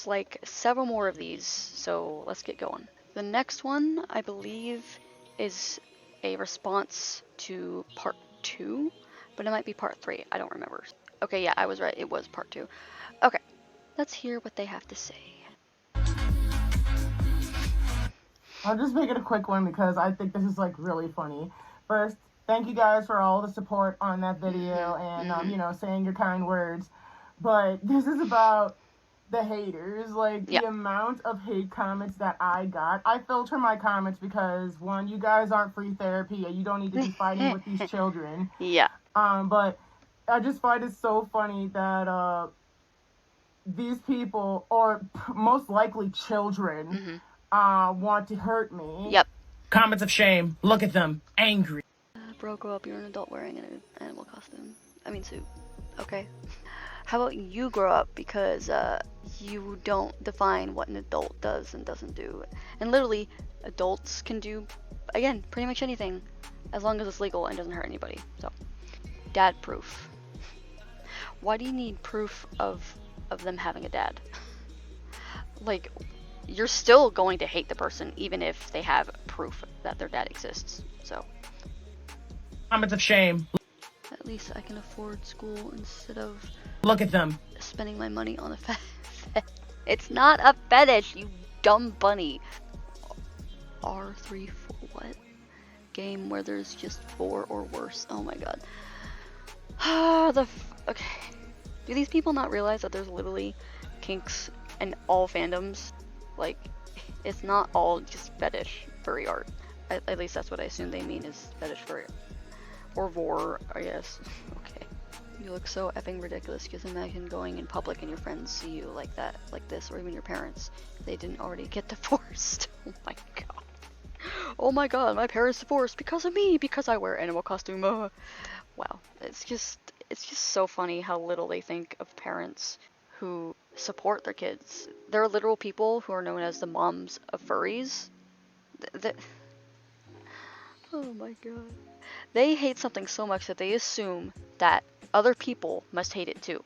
there's like several more of these, so let's get going. The next one, I believe, is a response to part 2, but it might be part 3. I don't remember. Okay, yeah, I was right. It was part 2. Okay, let's hear what they have to say. I'll just make it a quick one because I think this is like really funny. First, thank you guys for all the support on that video and you know, saying your kind words. But this is about the haters, like Yeah. the amount of hate comments that I got. I filter my comments because one, you guys aren't free therapy and you don't need to be fighting with these children. Yeah. But I just find it so funny that these people, or most likely children, want to hurt me. Yep. Comments of shame. Look at them. Angry. Bro, grow up. You're an adult wearing an animal costume. I mean suit. Okay. How about you grow up, because you don't define what an adult does and doesn't do. And literally, adults can do, again, pretty much anything as long as it's legal and doesn't hurt anybody. So, dad proof. Why do you need proof of them having a dad? Like, you're still going to hate the person even if they have proof that their dad exists. So, Comments of shame. at least I can afford school instead of Look at them. spending my money on a It's not a fetish, you dumb bunny. R3 for what? Game where there's just 4 or worse. Oh my god. Okay. Do these people not realize that there's literally kinks in all fandoms? Like, it's not all just fetish furry art. At least that's what I assume they mean is fetish furry. Or vor, I guess. Okay. You look so effing ridiculous. Just imagine going in public and your friends see you like that, like this, or even your parents. If they didn't already get divorced. Oh my god. Oh my god, my parents divorced because of me, because I wear animal costume. Wow. It's just so funny how little they think of parents who support their kids. There are literal people who are known as the moms of furries. Oh my god. They hate something so much that they assume that other people must hate it too.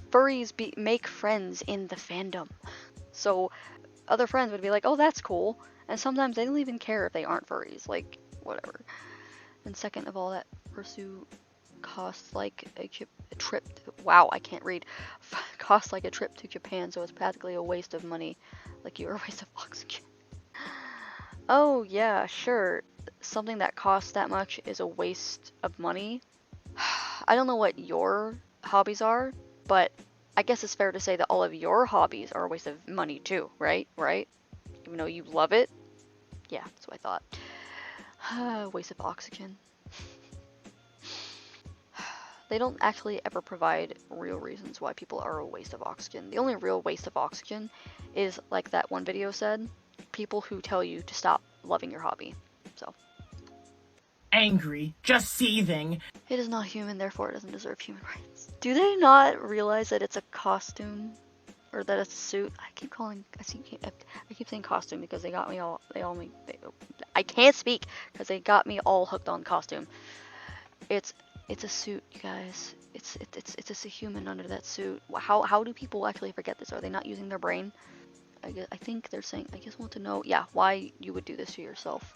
Furries make friends in the fandom. So other friends would be like, oh, that's cool. And sometimes they don't even care if they aren't furries. Like, whatever. And second of all, that pursue costs like a trip. Wow, I can't read. Costs like a trip to Japan, so it's practically a waste of money. Like you're a waste of oxygen. Oh, yeah, sure. Something that costs that much is a waste of money. I don't know what your hobbies are, but I guess it's fair to say that all of your hobbies are a waste of money too, right? Right? Even though you love it? Yeah, that's what I thought. Waste of oxygen. They don't actually ever provide real reasons why people are a waste of oxygen. The only real waste of oxygen is, like that one video said, people who tell you to stop loving your hobby. So. Angry. Just seething. It is not human, therefore it doesn't deserve human rights. Do they not realize that it's a costume? Or that it's a suit? I keep saying costume because they got me all, I can't speak because they got me all hooked on costume. It's a suit, you guys. It's just a human under that suit. How do people actually forget this? Are they not using their brain? I think they're saying, I just want to know, yeah, why you would do this to yourself.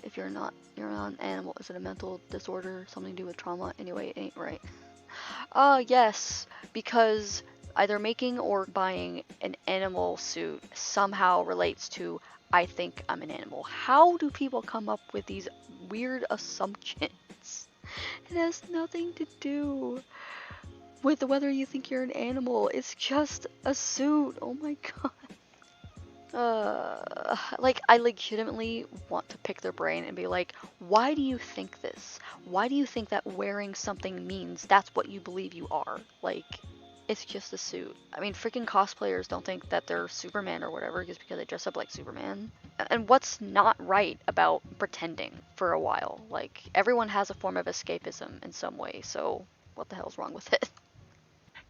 If you're not an animal. Is it a mental disorder? Something to do with trauma? Anyway, it ain't right. Yes, because either making or buying an animal suit somehow relates to, I think I'm an animal. How do people come up with these weird assumptions? It has nothing to do with whether you think you're an animal. It's just a suit. Oh my god. Like, I legitimately want to pick their brain and be like, why do you think this? Why do you think that wearing something means that's what you believe you are? Like, it's just a suit. I mean, freaking cosplayers don't think that they're Superman or whatever just because they dress up like Superman. And what's not right about pretending for a while? Like, everyone has a form of escapism in some way, so what the hell's wrong with it?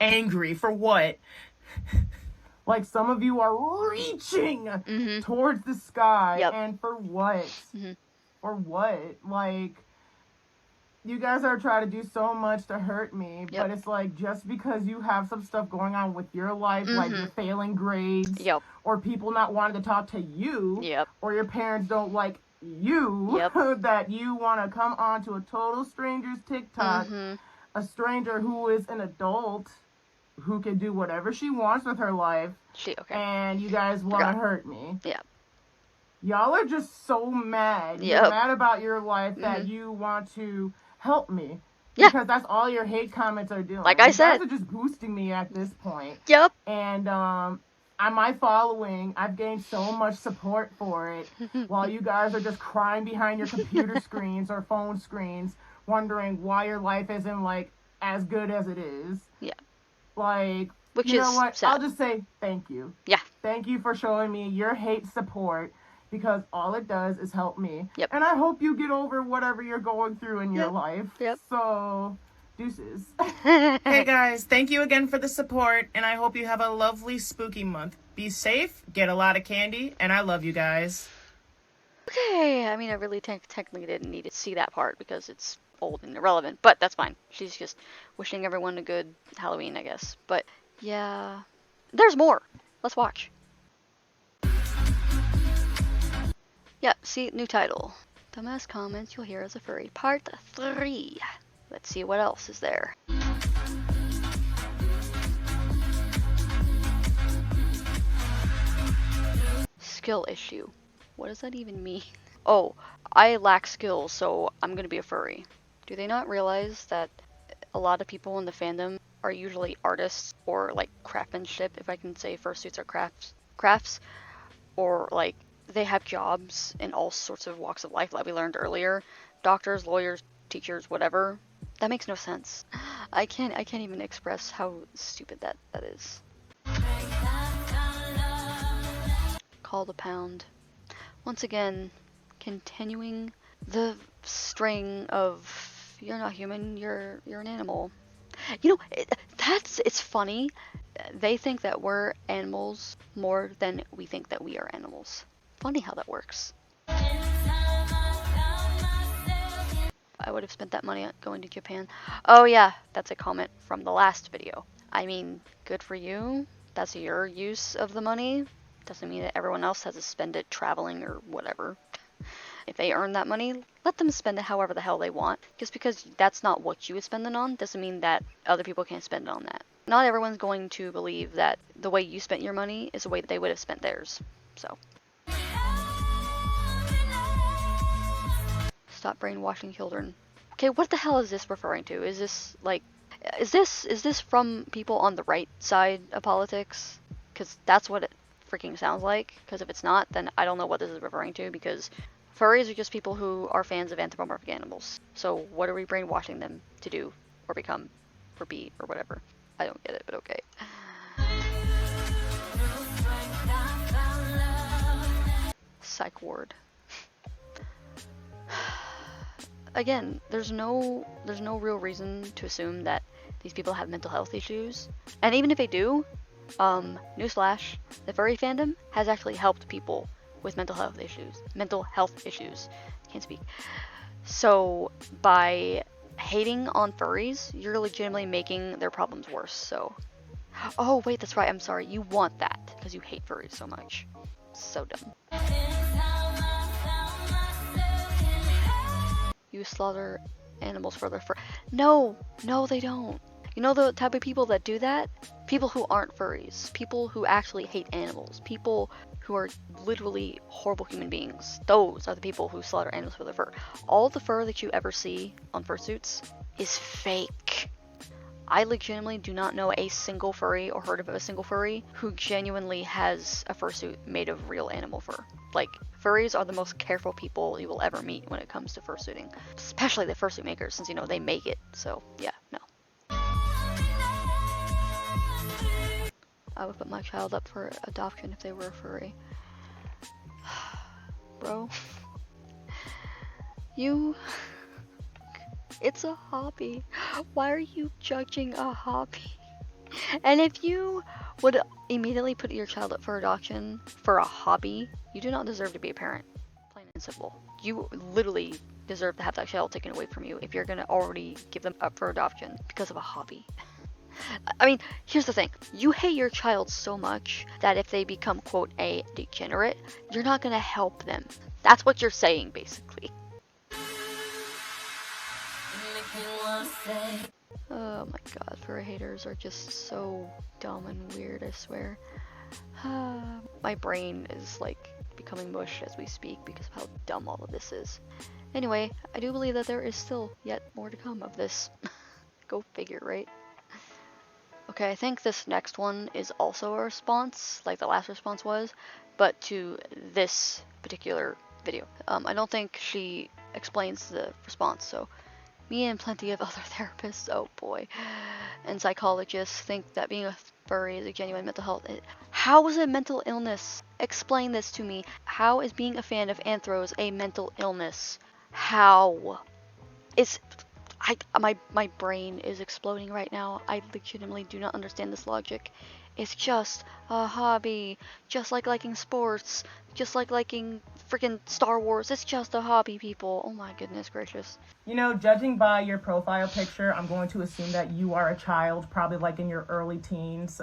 Angry for what? Like, some of you are reaching towards the sky, and for what? For what? Like, you guys are trying to do so much to hurt me, Yep. but it's like just because you have some stuff going on with your life, like you're failing grades, Yep. or people not wanting to talk to you, Yep. or your parents don't like you, Yep. that you want to come on to a total stranger's TikTok, a stranger who is an adult who can do whatever she wants with her life, Okay. and you guys want to hurt me. Yeah. Y'all are just so mad. Yep. You're mad about your life that you want to help me. Yeah. Because that's all your hate comments are doing. Like I said. You guys are just boosting me at this point. Yep. And on my following, I've gained so much support for it, while you guys are just crying behind your computer screens or phone screens, wondering why your life isn't like as good as it is. Yeah. Like, which you is know what? sad. I'll just say thank you. Yeah. Thank you for showing me your hate support, because all it does is help me. Yep. And I hope you get over whatever you're going through in your Yep. life. Yep. So, deuces. Hey guys, thank you again for the support, and I hope you have a lovely spooky month. Be safe, get a lot of candy, and I love you guys. Okay, I mean, I really technically didn't need to see that part because it's old and irrelevant, but that's fine. She's just wishing everyone a good Halloween, I guess. But yeah, there's more. Let's watch. Yeah, see, new title. Dumbass comments you'll hear as a furry. Part 3. Let's see what else is there. Skill issue. What does that even mean? Oh, I lack skills, so I'm gonna be a furry. Do they not realize that a lot of people in the fandom are usually artists or like craftsmanship, if I can say fursuits are crafts, or like they have jobs in all sorts of walks of life like we learned earlier. Doctors, lawyers, teachers, whatever. That makes no sense. I can't even express how stupid that is. Call the pound. Once again, continuing the string of you're not human, you're an animal. You know, it's funny. They think that we're animals more than we think that we are animals. Funny how that works. I would have spent that money on going to Japan. Oh yeah, that's a comment from the last video. I mean, good for you. That's your use of the money. Doesn't mean that everyone else has to spend it traveling or whatever. If they earn that money, let them spend it however the hell they want. Just because that's not what you would spend it on doesn't mean that other people can't spend it on that. Not everyone's going to believe that the way you spent your money is the way that they would have spent theirs. So. Stop brainwashing children. Okay, what the hell is this referring to? Is this like, is this from people on the right side of politics? Because that's what it freaking sounds like. Because if it's not, then I don't know what this is referring to, because furries are just people who are fans of anthropomorphic animals. So what are we brainwashing them to do, or become, or be, or whatever? I don't get it, but okay. Psych ward. Again, there's no real reason to assume that these people have mental health issues. And even if they do, newsflash, the furry fandom has actually helped people with mental health issues. Can't speak. So by hating on furries, you're legitimately making their problems worse. So, oh wait, that's right. I'm sorry. You want that because you hate furries so much. So dumb. You slaughter animals for their fur. No, they don't. You know the type of people that do that? People who aren't furries. People who actually hate animals. People who are literally horrible human beings. Those are the people who slaughter animals for their fur. All the fur that you ever see on fursuits is fake. I legitimately do not know a single furry or heard of a single furry who genuinely has a fursuit made of real animal fur. Like, furries are the most careful people you will ever meet when it comes to fursuiting. Especially the fursuit makers, since, you know, they make it. So, yeah, no. I would put my child up for adoption if they were a furry. Bro. It's a hobby. Why are you judging a hobby? And if you would immediately put your child up for adoption for a hobby, you do not deserve to be a parent. Plain and simple. You literally deserve to have that child taken away from you if you're gonna already give them up for adoption because of a hobby. I mean, here's the thing. You hate your child so much that if they become, quote, a degenerate, you're not gonna help them. That's what you're saying, basically. Oh my god, furry haters are just so dumb and weird, I swear. My brain is like becoming mush as we speak because of how dumb all of this is. Anyway, I do believe that there is still yet more to come of this. Go figure, right? Okay, I think this next one is also a response, like the last response was, but to this particular video. I don't think she explains the response, so me and plenty of other therapists, oh boy, and psychologists think that being a furry is a genuine mental health. How is it mental illness? Explain this to me. How is being a fan of anthros a mental illness? How? My brain is exploding right now. I legitimately do not understand this logic. It's just a hobby, just like liking sports, just like liking freaking Star Wars. It's just a hobby, people. Oh my goodness gracious. You know, judging by your profile picture, I'm going to assume that you are a child, probably like in your early teens.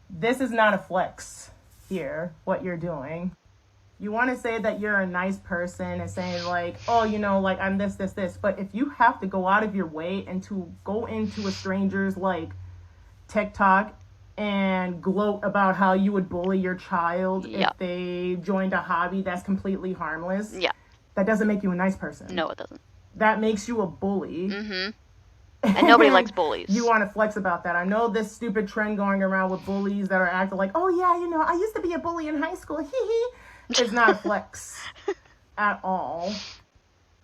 This is not a flex here, what you're doing. You want to say that you're a nice person and saying like, oh, you know, like I'm this, but if you have to go out of your way and to go into a stranger's like TikTok and gloat about how you would bully your child if they joined a hobby that's completely harmless, that doesn't make you a nice person. No, it doesn't. That makes you a bully. Mm-hmm. And nobody likes bullies. You want to flex about that. I know this stupid trend going around with bullies that are acting like, oh yeah, you know, I used to be a bully in high school. Hee hee. It's not a flex at all.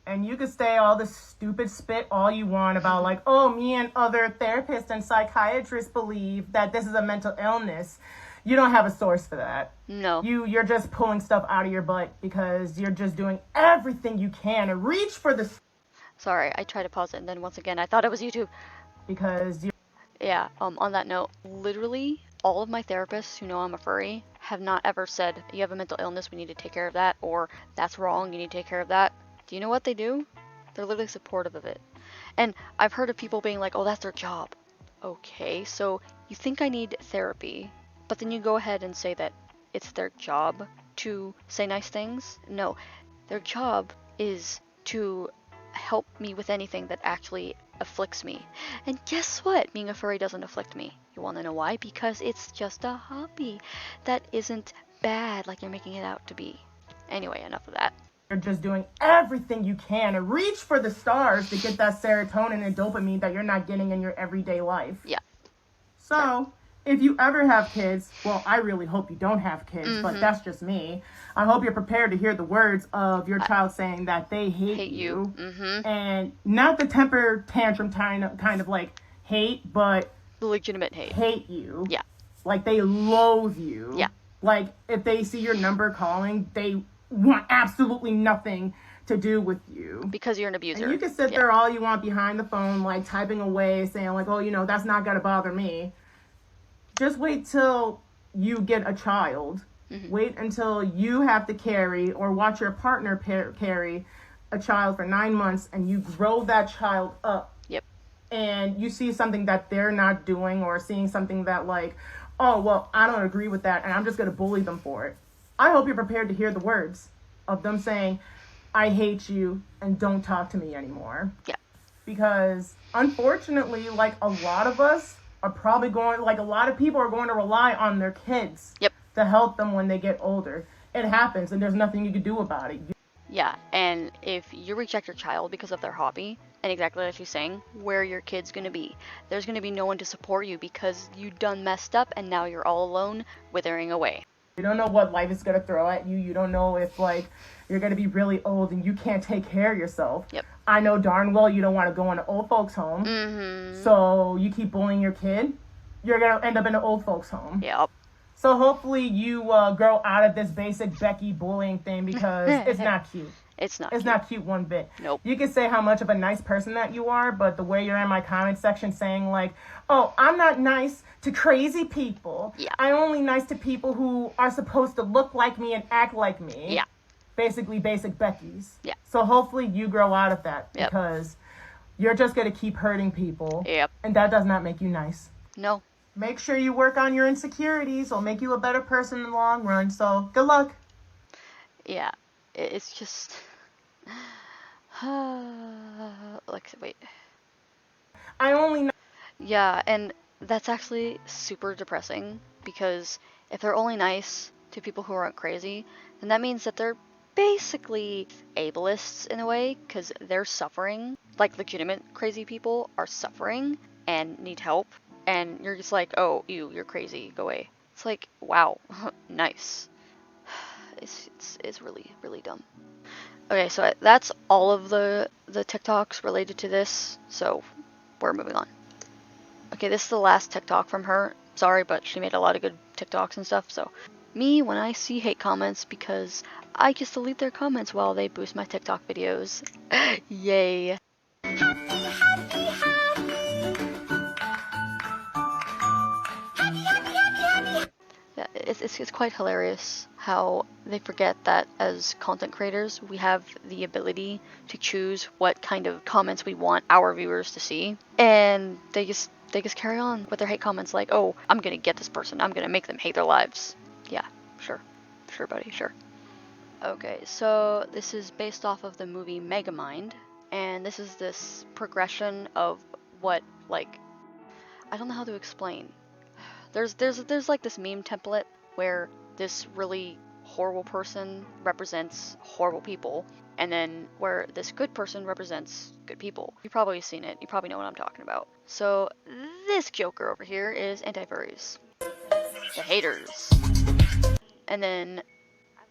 And you can say all this stupid spit all you want about like, oh, me and other therapists and psychiatrists believe that this is a mental illness. You don't have a source for that. No. You're just pulling stuff out of your butt because you're just doing everything you can to reach for the... Sorry, I tried to pause it and then once again I thought it was YouTube. Because you... Yeah, on that note, literally all of my therapists who know I'm a furry have not ever said, you have a mental illness, we need to take care of that, or that's wrong, you need to take care of that. Do you know what they do? They're literally supportive of it. And I've heard of people being like, oh, that's their job. Okay, so you think I need therapy, but then you go ahead and say that it's their job to say nice things? No, their job is to help me with anything that actually afflicts me. And guess what? Being a furry doesn't afflict me. You want to know why? Because it's just a hobby that isn't bad like you're making it out to be. Anyway, enough of that. You're just doing everything you can to reach for the stars to get that serotonin and dopamine that you're not getting in your everyday life. Yeah. So, if you ever have kids, well, I really hope you don't have kids, but that's just me. I hope you're prepared to hear the words of your child saying that they hate you. And not the temper tantrum kind of like hate, but the legitimate hate. Hate you. Yeah. Like they loathe you. Yeah. Like if they see your number calling, they want absolutely nothing to do with you. Because you're an abuser. And you can sit there all you want behind the phone, like typing away, saying like, oh, you know, that's not going to bother me. Just wait till you get a child. Wait until you have to carry or watch your partner carry a child for 9 months and you grow that child up. Yep. And you see something that they're not doing or seeing something that like, oh, well, I don't agree with that and I'm just going to bully them for it. I hope you're prepared to hear the words of them saying, I hate you and don't talk to me anymore. Yeah. Because unfortunately, like a lot of us are probably going, like a lot of people are going to rely on their kids. Yep. To help them when they get older. It happens and there's nothing you can do about it. Yeah, and if you reject your child because of their hobby, and exactly like she's saying, where are your kids going to be? There's going to be no one to support you because you done messed up and now you're all alone, withering away. You don't know what life is going to throw at you. You don't know if like you're going to be really old and you can't take care of yourself. Yep. I know darn well you don't want to go in an old folks home. So you keep bullying your kid, you're going to end up in an old folks home. Yep. So hopefully you grow out of this basic Becky bullying thing because it's not cute. It's not. It's cute. not cute one bit. Nope. You can say how much of a nice person that you are, but the way you're in my comment section saying like, oh, I'm not nice to crazy people. Yeah. I'm only nice to people who are supposed to look like me and act like me. Yeah. Basically basic Becky's. Yeah. So hopefully you grow out of that, Yep. because you're just going to keep hurting people. Yep. And that does not make you nice. No. Make sure you work on your insecurities. It'll make you a better person in the long run. So good luck. Yeah. It's just... like, wait. I only know. Yeah, and that's actually super depressing, because if they're only nice to people who aren't crazy, then that means that they're basically ableists in a way, because they're suffering. Like, legitimate crazy people are suffering and need help, and you're just like, oh, you're crazy, go away. It's like, wow, nice. It's really, really dumb. Okay, so that's all of the TikToks related to this, so we're moving on. Okay, this is the last TikTok from her. Sorry, but she made a lot of good TikToks and stuff, so me, when I see hate comments, because I just delete their comments while they boost my TikTok videos. Yay. Yeah, it's quite hilarious how they forget that as content creators, we have the ability to choose what kind of comments we want our viewers to see, and they just carry on with their hate comments like, oh, I'm gonna get this person, I'm gonna make them hate their lives. Yeah, sure, buddy, sure. Okay, so this is based off of the movie Megamind, and this is this progression of what, like, I don't know how to explain. There's like this meme template where this really horrible person represents horrible people, and then where this good person represents good people. You've probably seen it. You probably know what I'm talking about. So this joker over here is anti-furries, the haters. And then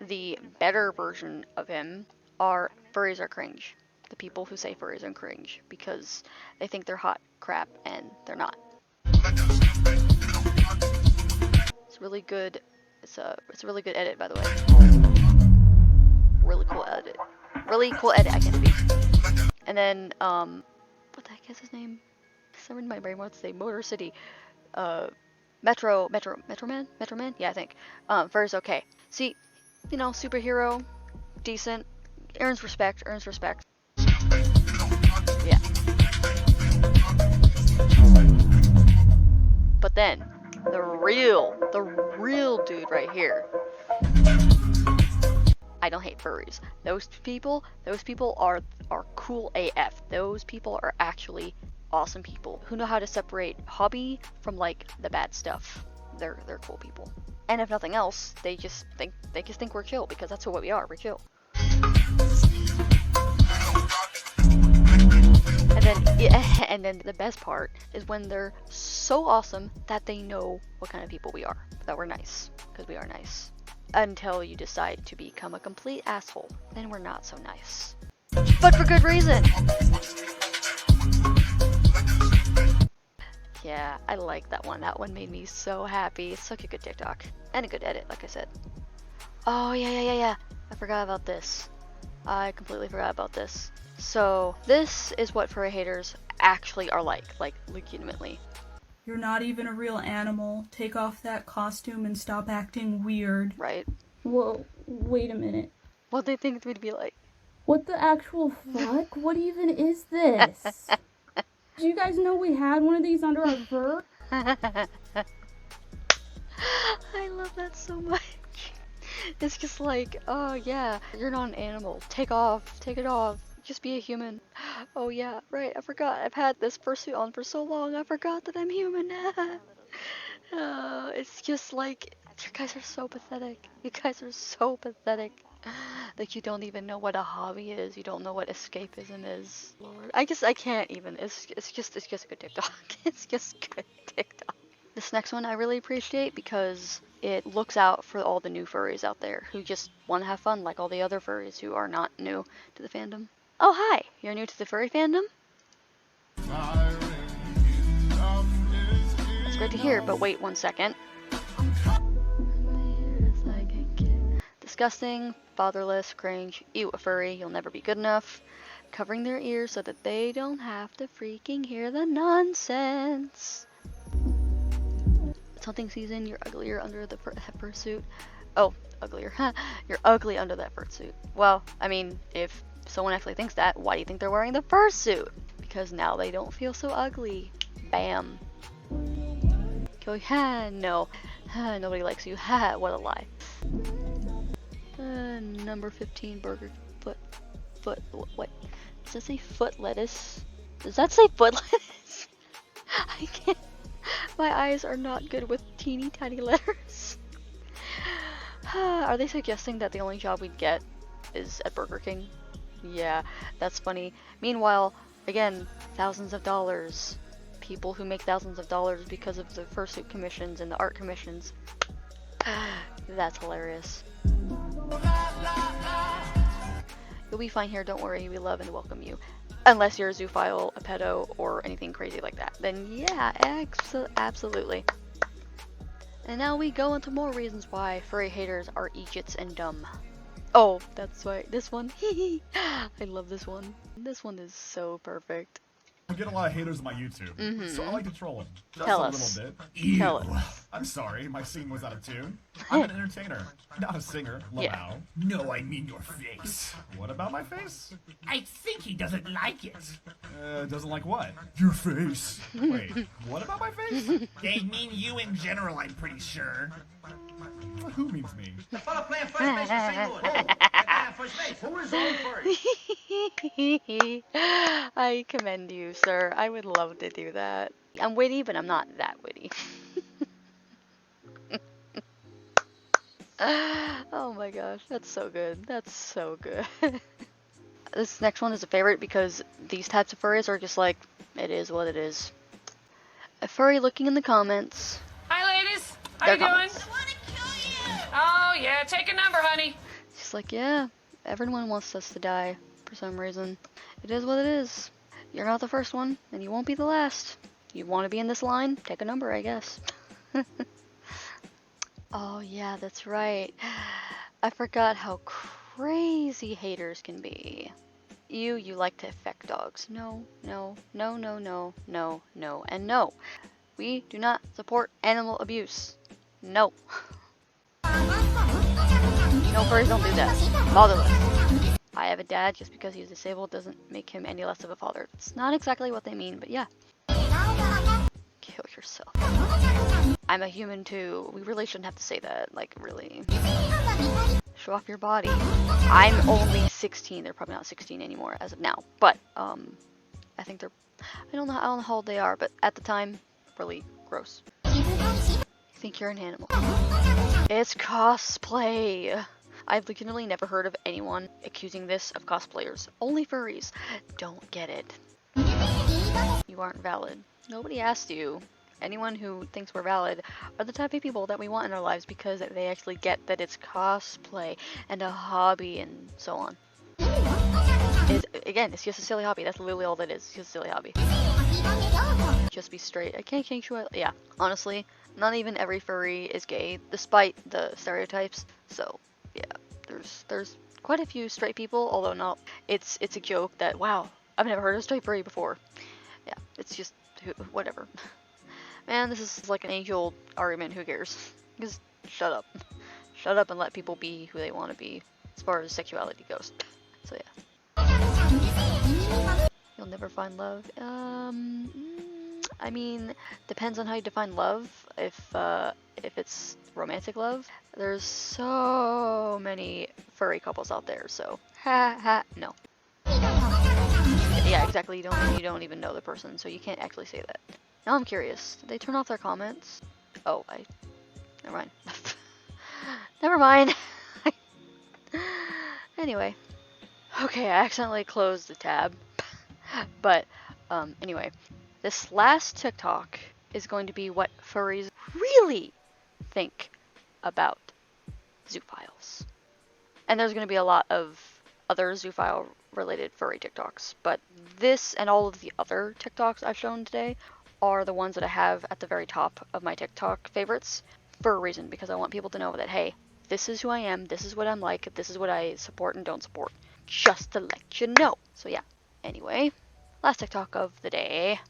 the better version of him are furries are cringe. The people who say furries are cringe because they think they're hot crap and they're not. It's really good. It's a really good edit, by the way. Really cool edit. Really cool edit. I can't speak. And then what the heck is his name? Someone in my brain wants to say Motor City. Metro Man? Yeah, I think. Furry's okay. See, you know, superhero, decent, earns respect. Yeah. But then the real dude right here. I don't hate furries. Those people are cool AF. Those people are actually awesome people who know how to separate hobby from like the bad stuff. They're cool people. And if nothing else, they just think we're chill, because that's what we are. We're chill. And then the best part is when they're so awesome that they know what kind of people we are. That we're nice, because we are nice. Until you decide to become a complete asshole, then we're not so nice. But for good reason. Yeah, I like that one. That one made me so happy. It's such a good TikTok. And a good edit, like I said. Oh, yeah. I forgot about this. I completely forgot about this. So, this is what furry haters actually are like legitimately. You're not even a real animal. Take off that costume and stop acting weird. Right. Whoa, wait a minute. What they think we'd be like. What the actual fuck? What even is this? Did you guys know we had one of these under our fur? I love that so much. It's just like, oh yeah, you're not an animal. Take it off. Just be a human. Oh yeah, right, I forgot. I've had this fursuit on for so long, I forgot that I'm human. It's just like, you guys are so pathetic. Like, you don't even know what a hobby is. You don't know what escapism is. Lord, I can't even. It's just a good TikTok. It's just good TikTok. This next one I really appreciate because it looks out for all the new furries out there who just want to have fun like all the other furries who are not new to the fandom. Oh hi, you're new to the furry fandom? That's great to hear, but wait 1 second. Disgusting, fatherless, cringe, ew, a furry, you'll never be good enough. Covering their ears so that they don't have to freaking hear the nonsense. It's hunting season, you're uglier under the fursuit. Oh, uglier. You're ugly under that fursuit. Well, I mean, if someone actually thinks that, why do you think they're wearing the fursuit? Because now they don't feel so ugly. Bam. Go, ha, no. Ha, nobody likes you. Ha, what a lie. Number 15 burger foot, what? Does that say foot lettuce? Does that say foot lettuce? I can't. My eyes are not good with teeny tiny letters. Are they suggesting that the only job we'd get is at Burger King? Yeah, that's funny. Meanwhile, again, thousands of dollars. People who make thousands of dollars because of the fursuit commissions and the art commissions. That's hilarious. You'll be fine here, don't worry, we love and welcome you. Unless you're a zoophile, a pedo, or anything crazy like that. Then yeah, absolutely. And now we go into more reasons why furry haters are idiots and dumb. Oh, that's right, this one. I love this one. This one is so perfect. I get a lot of haters on my YouTube, so I like to troll them. Just Tell a us. little bit. Ew. Tell us. I'm sorry, my singing was out of tune. I'm an entertainer, not a singer. Yeah. No, I mean your face. What about my face? I think he doesn't like it. Doesn't like what? Your face. Wait, what about my face? They mean you in general, I'm pretty sure. Who means me? The fellow playing first base for St. Louis. That guy on first base. Who is on Furry? I commend you, sir. I would love to do that. I'm witty, but I'm not that witty. Oh my gosh, that's so good. That's so good. This next one is a favorite because these types of furries are just like, it is what it is. A furry looking in the comments. Hi, ladies. How Their you doing? comments. Oh, yeah. Take a number, honey. She's like, yeah, everyone wants us to die for some reason. It is what it is. You're not the first one, and you won't be the last. You want to be in this line? Take a number, I guess. Oh, yeah, that's right. I forgot how crazy haters can be. You like to affect dogs. No, no, no, no, no, no, no, and no. We do not support animal abuse. No. No, furries don't do that. Fatherless. I have a dad, just because he's disabled doesn't make him any less of a father. It's not exactly what they mean, but yeah. Kill yourself. I'm a human too. We really shouldn't have to say that, like, really. Show off your body. I'm only 16. They're probably not 16 anymore as of now, but I think they're, I don't know how old they are, but at the time, really gross. You think you're an animal. It's cosplay. I've literally never heard of anyone accusing this of cosplayers. Only furries. Don't get it. You aren't valid. Nobody asked you. Anyone who thinks we're valid are the type of people that we want in our lives because they actually get that it's cosplay and a hobby and so on. Again, it's just a silly hobby. That's literally all that is. It's just a silly hobby. Just be straight. I can't change who I... Yeah, honestly, not even every furry is gay, despite the stereotypes. So, yeah, there's quite a few straight people, although not. It's a joke that, wow, I've never heard of a straight furry before. Yeah, it's just, whatever. Man, this is like an age-old argument, who cares? Just shut up. Shut up and let people be who they want to be, as far as sexuality goes. So yeah. You'll never find love. I mean, depends on how you define love. If it's romantic love, there's so many furry couples out there, so no. Yeah, exactly, you don't even know the person, so you can't actually say that. Now I'm curious, did they turn off their comments? Oh, never mind. Never mind. Anyway. Okay, I accidentally closed the tab. But, anyway. This last TikTok is going to be what furries really think about zoophiles. And there's going to be a lot of other zoophile related furry TikToks. But this and all of the other TikToks I've shown today are the ones that I have at the very top of my TikTok favorites for a reason, because I want people to know that, hey, this is who I am, this is what I'm like, this is what I support and don't support, just to let you know. So yeah, anyway, last TikTok of the day.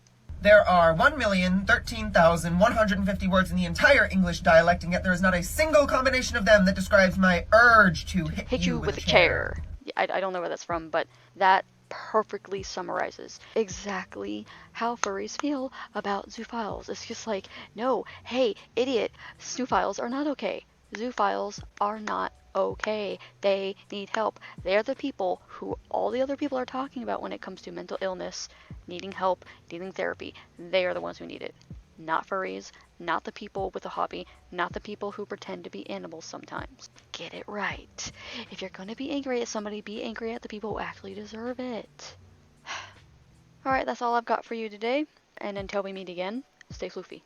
There are 1,013,150 words in the entire English dialect, and yet there is not a single combination of them that describes my urge to hit Hit you with a chair. I don't know where that's from, but that perfectly summarizes exactly how furries feel about zoophiles. It's just like, no, hey, idiot, zoophiles are not okay. Zoophiles are not okay. They need help. They're the people who all the other people are talking about when it comes to mental illness, needing help, needing therapy. They are the ones who need it. Not furries, not the people with a hobby, not the people who pretend to be animals sometimes. Get it right. If you're gonna be angry at somebody, be angry at the people who actually deserve it. Alright, that's all I've got for you today, and until we meet again, stay floofy.